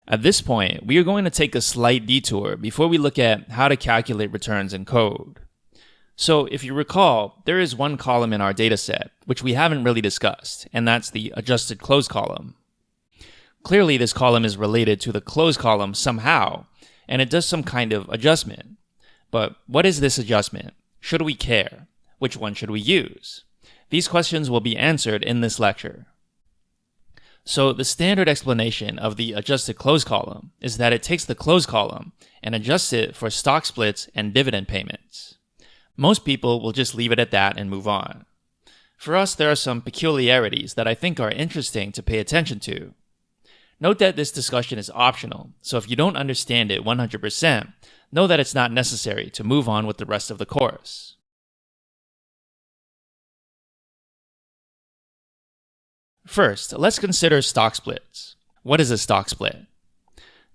At this point, we are going to take a slight detour before we look at how to calculate returns in code. So if you recall, there is one column in our dataset which we haven't really discussed, and that's the adjusted close column. Clearly, this column is related to the close column somehow, and it does some kind of adjustment. But what is this adjustment? Should we care? Which one should we use? These questions will be answered in this lecture. So the standard explanation of the adjusted close column is that it takes the close column and adjusts it for stock splits and dividend payments. Most people will just leave it at that and move on. For us, there are some peculiarities that I think are interesting to pay attention to. Note that this discussion is optional, so if you don't understand it 100%, know that it's not necessary to move on with the rest of the course. First, let's consider stock splits. What is a stock split?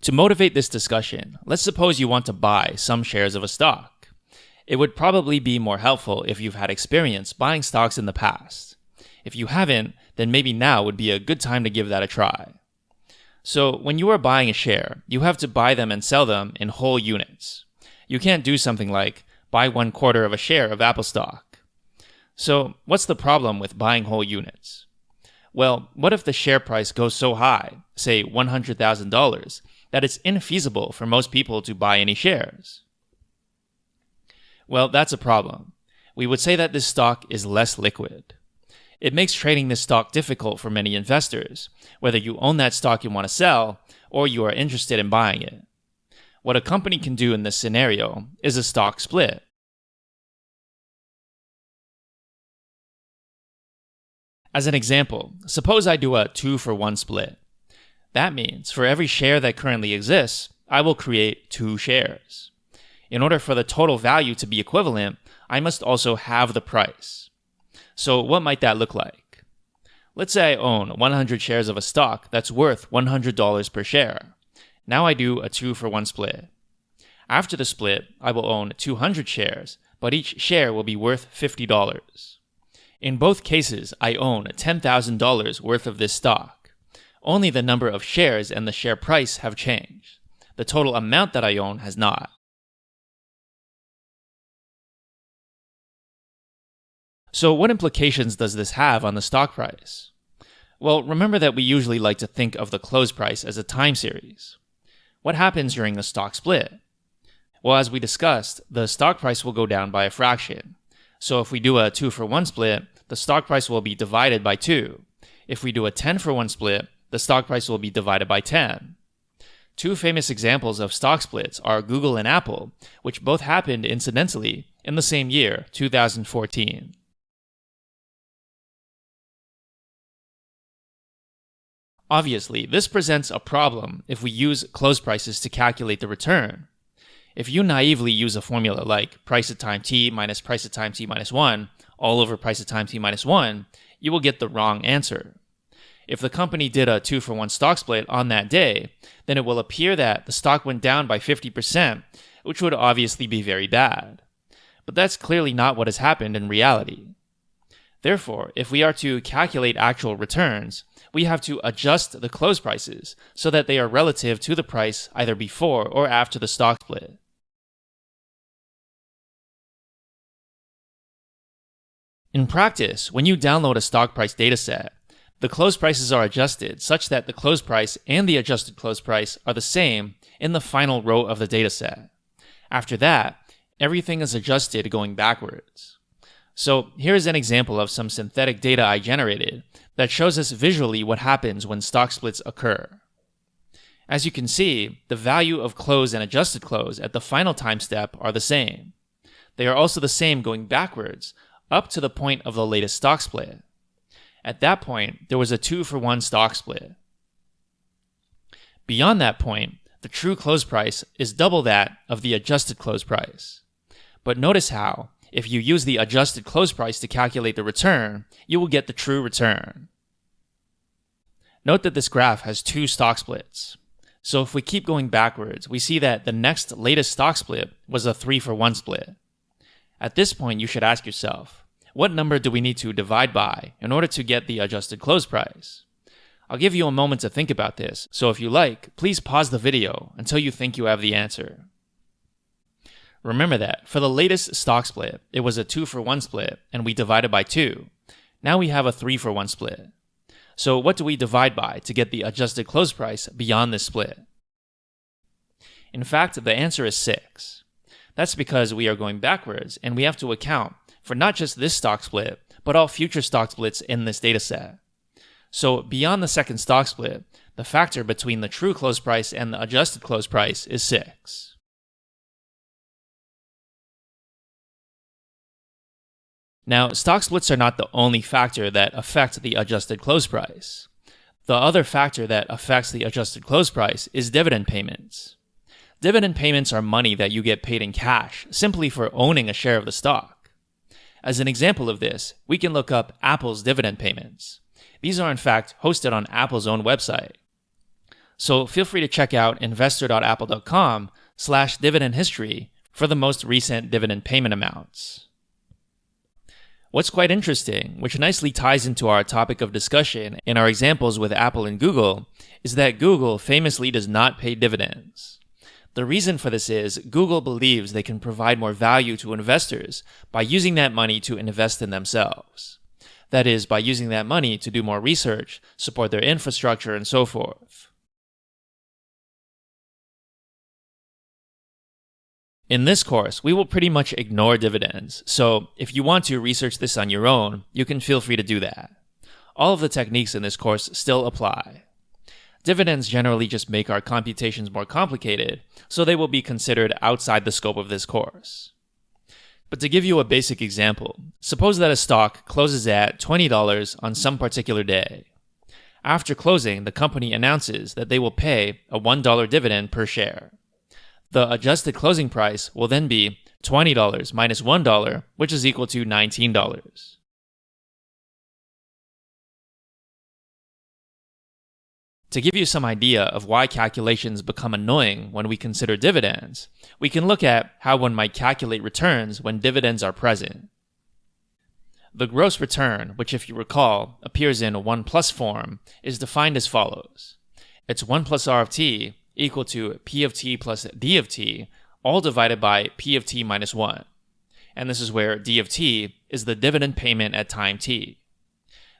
To motivate this discussion, let's suppose you want to buy some shares of a stock. It would probably be more helpful if you've had experience buying stocks in the past. If you haven't, then maybe now would be a good time to give that a try. So when you are buying a share, you have to buy them and sell them in whole units. You can't do something like buy 1/4 of a share of Apple stock. So what's the problem with buying whole units? Well, what if the share price goes so high, say $100,000, that it's infeasible for most people to buy any shares? Well, that's a problem. We would say that this stock is less liquid. It makes trading this stock difficult for many investors, whether you own that stock you want to sell or you are interested in buying it. What a company can do in this scenario is a stock split. As an example, suppose I do a 2-for-1 split. That means for every share that currently exists, I will create 2 shares. In order for the total value to be equivalent, I must also halve the price. So what might that look like? Let's say I own 100 shares of a stock that's worth $100 per share. Now I do a 2-for-1 split. After the split, I will own 200 shares, but each share will be worth $50. In both cases, I own $10,000 worth of this stock. Only the number of shares and the share price have changed. The total amount that I own has not. So what implications does this have on the stock price? Well, remember that we usually like to think of the close price as a time series. What happens during a stock split? Well, as we discussed, the stock price will go down by a fraction. So if we do a 2-for-1 split, the stock price will be divided by 2. If we do a 10-for-1 split, the stock price will be divided by 10. Two famous examples of stock splits are Google and Apple, which both happened incidentally in the same year, 2014. Obviously, this presents a problem if we use close prices to calculate the return. If you naively use a formula like price at time t minus price at time t minus 1 all over price at time t minus 1, you will get the wrong answer. If the company did a 2-for-1 stock split on that day, then it will appear that the stock went down by 50%, which would obviously be very bad. But that's clearly not what has happened in reality. Therefore, if we are to calculate actual returns, we have to adjust the close prices so that they are relative to the price either before or after the stock split. In practice, when you download a stock price dataset, the close prices are adjusted such that the close price and the adjusted close price are the same in the final row of the dataset. After that, everything is adjusted going backwards. So here's an example of some synthetic data I generated that shows us visually what happens when stock splits occur. As you can see, the value of close and adjusted close at the final time step are the same. They are also the same going backwards, up to the point of the latest stock split. At that point, there was a 2-for-1 stock split. Beyond that point, the true close price is double that of the adjusted close price. But notice how, if you use the adjusted close price to calculate the return, you will get the true return. Note that this graph has 2 stock splits. So if we keep going backwards, we see that the next latest stock split was a 3-for-1 split. At this point, you should ask yourself, what number do we need to divide by in order to get the adjusted close price? I'll give you a moment to think about this, so if you like, please pause the video until you think you have the answer. Remember that, for the latest stock split, it was a 2-for-1 split, and we divided by 2. Now we have a 3-for-1 split. So what do we divide by to get the adjusted close price beyond this split? In fact, the answer is 6. That's because we are going backwards, and we have to account for not just this stock split, but all future stock splits in this dataset. So beyond the second stock split, the factor between the true close price and the adjusted close price is 6. Now, stock splits are not the only factor that affect the adjusted close price. The other factor that affects the adjusted close price is dividend payments. Dividend payments are money that you get paid in cash simply for owning a share of the stock. As an example of this, we can look up Apple's dividend payments. These are in fact hosted on Apple's own website. So feel free to check out investor.apple.com/dividend history for the most recent dividend payment amounts. What's quite interesting, which nicely ties into our topic of discussion in our examples with Apple and Google, is that Google famously does not pay dividends. The reason for this is Google believes they can provide more value to investors by using that money to invest in themselves. That is, by using that money to do more research, support their infrastructure, and so forth. In this course, we will pretty much ignore dividends, so if you want to research this on your own, you can feel free to do that. All of the techniques in this course still apply. Dividends generally just make our computations more complicated, so they will be considered outside the scope of this course. But to give you a basic example, suppose that a stock closes at $20 on some particular day. After closing, the company announces that they will pay a $1 dividend per share. The adjusted closing price will then be $20 minus $1, which is equal to $19. To give you some idea of why calculations become annoying when we consider dividends, we can look at how one might calculate returns when dividends are present. The gross return, which if you recall, appears in 1 plus form, is defined as follows. It's 1 plus R of t equal to P of t plus D of t, all divided by P of t minus 1. And this is where D of t is the dividend payment at time t.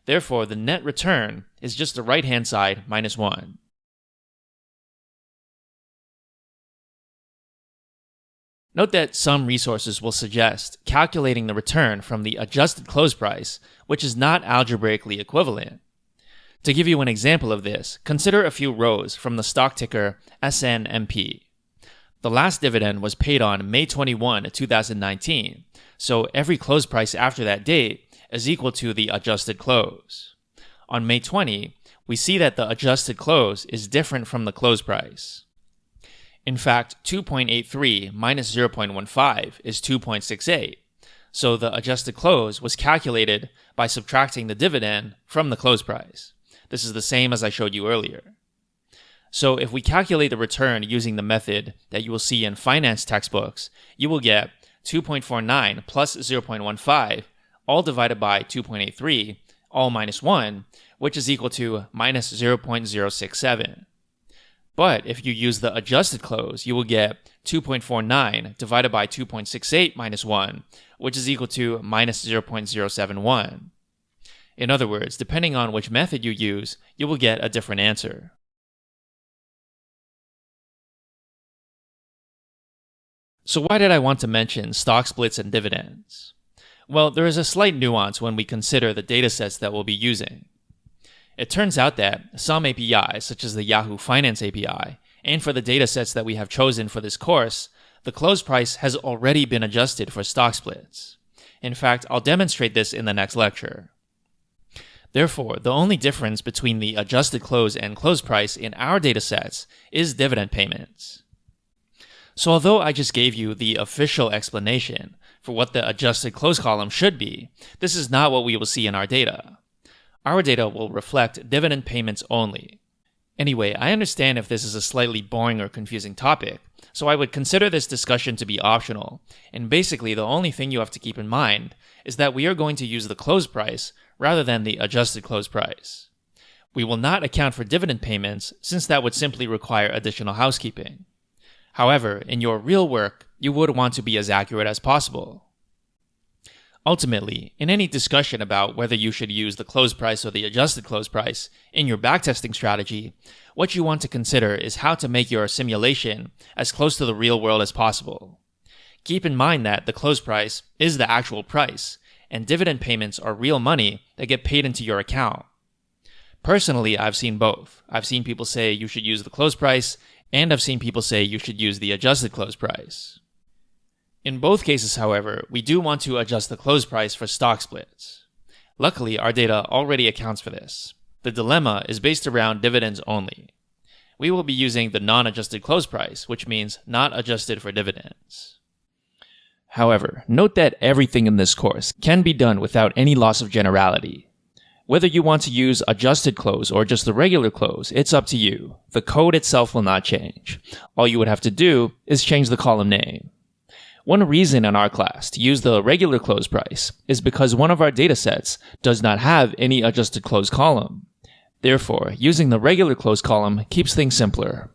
Therefore, the net return is just the right-hand side minus 1. Note that some resources will suggest calculating the return from the adjusted close price, which is not algebraically equivalent. To give you an example of this, consider a few rows from the stock ticker SNMP. The last dividend was paid on May 21, 2019, so every close price after that date is equal to the adjusted close. On May 20, we see that the adjusted close is different from the close price. In fact, 2.83 minus 0.15 is 2.68, so the adjusted close was calculated by subtracting the dividend from the close price. This is the same as I showed you earlier. So if we calculate the return using the method that you will see in finance textbooks, you will get 2.49 plus 0.15, all divided by 2.83, all minus 1, which is equal to minus 0.067. But if you use the adjusted close, you will get 2.49 divided by 2.68 minus 1, which is equal to minus 0.071. In other words, depending on which method you use, you will get a different answer. So why did I want to mention stock splits and dividends? Well, there is a slight nuance when we consider the datasets that we'll be using. It turns out that some APIs, such as the Yahoo Finance API, and for the datasets that we have chosen for this course, the close price has already been adjusted for stock splits. In fact, I'll demonstrate this in the next lecture. Therefore, the only difference between the adjusted close and close price in our datasets is dividend payments. So although I just gave you the official explanation for what the adjusted close column should be, this is not what we will see in our data. Our data will reflect dividend payments only. Anyway, I understand if this is a slightly boring or confusing topic, so I would consider this discussion to be optional, and basically the only thing you have to keep in mind is that we are going to use the close price rather than the adjusted close price. We will not account for dividend payments since that would simply require additional housekeeping. However, in your real work, you would want to be as accurate as possible. Ultimately, in any discussion about whether you should use the close price or the adjusted close price in your backtesting strategy, what you want to consider is how to make your simulation as close to the real world as possible. Keep in mind that the close price is the actual price, and dividend payments are real money that get paid into your account. Personally, I've seen both. I've seen people say you should use the close price, and I've seen people say you should use the adjusted close price. In both cases, however, we do want to adjust the close price for stock splits. Luckily, our data already accounts for this. The dilemma is based around dividends only. We will be using the non-adjusted close price, which means not adjusted for dividends. However, note that everything in this course can be done without any loss of generality. Whether you want to use adjusted close or just the regular close, it's up to you. The code itself will not change. All you would have to do is change the column name. One reason in our class to use the regular close price is because one of our datasets does not have any adjusted close column. Therefore, using the regular close column keeps things simpler.